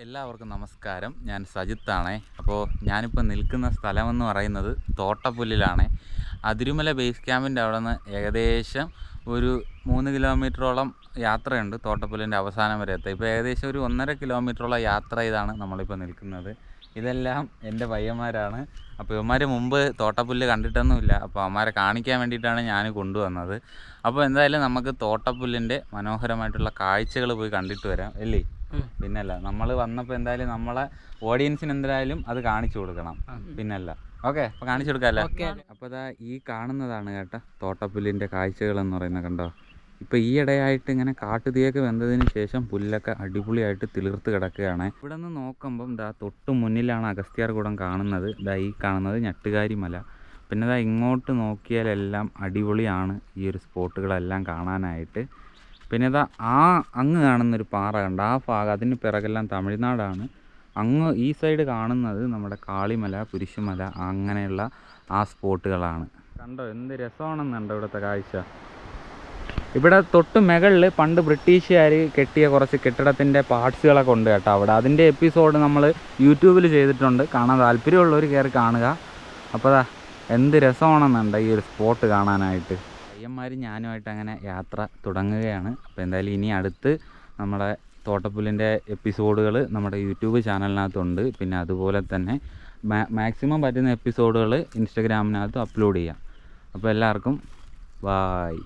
എല്ലാവർക്കും നമസ്കാരം. ഞാൻ സജിത്താണേ. അപ്പോൾ ഞാനിപ്പോൾ നിൽക്കുന്ന സ്ഥലമെന്ന് പറയുന്നത് തോട്ടപ്പുല്ലിലാണേ. അതിരുമല ബേസ് ക്യാമ്പിൻ്റെ അവിടെ നിന്ന് ഏകദേശം ഒരു 3 കിലോമീറ്ററോളം യാത്രയുണ്ട് തോട്ടപ്പുല്ലിൻ്റെ അവസാനം വരെ എത്താൻ. ഇപ്പോൾ ഏകദേശം ഒരു 1.5 കിലോമീറ്ററോളം യാത്ര ചെയ്താണ് നമ്മളിപ്പോൾ നിൽക്കുന്നത്. ഇതെല്ലാം എൻ്റെ പയ്യന്മാരാണ്. അപ്പോൾ ഇവന്മാർ മുമ്പ് തോട്ടപ്പുല്ല് കണ്ടിട്ടൊന്നുമില്ല. അപ്പോൾ അവന്മാരെ കാണിക്കാൻ വേണ്ടിയിട്ടാണ് ഞാൻ കൊണ്ടുവന്നത്. അപ്പോൾ എന്തായാലും നമുക്ക് തോട്ടപ്പുല്ലിൻ്റെ മനോഹരമായിട്ടുള്ള കാഴ്ചകൾ പോയി കണ്ടിട്ട് വരാം അല്ലേ? പിന്നല്ല, നമ്മൾ വന്നപ്പോൾ എന്തായാലും നമ്മളെ ഓഡിയൻസിന് എന്തായാലും അത് കാണിച്ചു കൊടുക്കണം. പിന്നല്ല, ഓക്കെ, അപ്പോൾ കാണിച്ചു കൊടുക്കാമല്ലേ? അപ്പോൾ ഇതാ ഈ കാണുന്നതാണ് കേട്ടോ തോട്ടപ്പുല്ലിൻ്റെ കാഴ്ചകൾ എന്ന് പറയുന്നത്. കണ്ടോ, ഇപ്പോൾ ഈ ഇടയായിട്ട് ഇങ്ങനെ കാട്ടുതീയൊക്കെ വെന്തതിന് ശേഷം പുല്ലൊക്കെ അടിപൊളിയായിട്ട് തിളിർത്ത് കിടക്കുകയാണ്. ഇവിടെ നിന്ന് നോക്കുമ്പം ഇതാ തൊട്ട് മുന്നിലാണ് അഗസ്ത്യാർകൂടം കാണുന്നത്. ഇതാ ഈ കാണുന്നത് ഞെട്ടുകാരി മല. പിന്നെ ഇതാ ഇങ്ങോട്ട് നോക്കിയാലെല്ലാം അടിപൊളിയാണ് ഈ ഒരു സ്പോട്ടുകളെല്ലാം കാണാനായിട്ട്. പിന്നെ ഇതാ അങ്ങ് കാണുന്നൊരു പാറ കണ്ട ആ ഭാഗം, അതിന് പിറകെല്ലാം തമിഴ്നാടാണ്. അങ്ങ് ഈ സൈഡ് കാണുന്നത് നമ്മുടെ കാളിമല, കുരിശുമല, അങ്ങനെയുള്ള ആ സ്പോട്ടുകളാണ്. കണ്ടോ എന്ത് രസമാണെന്നുണ്ടോ ഇവിടുത്തെ കാഴ്ച. ഇവിടെ തൊട്ട് മുകളിൽ പണ്ട് ബ്രിട്ടീഷുകാർ കെട്ടിയ കുറച്ച് കെട്ടിടത്തിൻ്റെ പാർട്സുകളൊക്കെ ഉണ്ട് കേട്ടോ അവിടെ. അതിൻ്റെ എപ്പിസോഡ് നമ്മൾ യൂട്യൂബിൽ ചെയ്തിട്ടുണ്ട്. കാണാൻ താല്പര്യമുള്ളവർ കയറി കാണുക. അപ്പോൾ അതാ എന്ത് രസമാണെന്നുണ്ട് ഈ ഒരു സ്പോട്ട് കാണാനായിട്ട്. പയ്യന്മാരും ഞാനുമായിട്ട് അങ്ങനെ യാത്ര തുടങ്ങുകയാണ്. അപ്പോൾ എന്തായാലും ഇനി അടുത്ത് നമ്മുടെ തോട്ടപ്പുല്ലിൻ്റെ എപ്പിസോഡുകൾ നമ്മുടെ യൂട്യൂബ് ചാനലിനകത്തുണ്ട്. പിന്നെ അതുപോലെ തന്നെ മാക്സിമം പറ്റുന്ന എപ്പിസോഡുകൾ ഇൻസ്റ്റഗ്രാമിനകത്ത് അപ്ലോഡ് ചെയ്യാം. അപ്പോൾ എല്ലാവർക്കും ബായ്.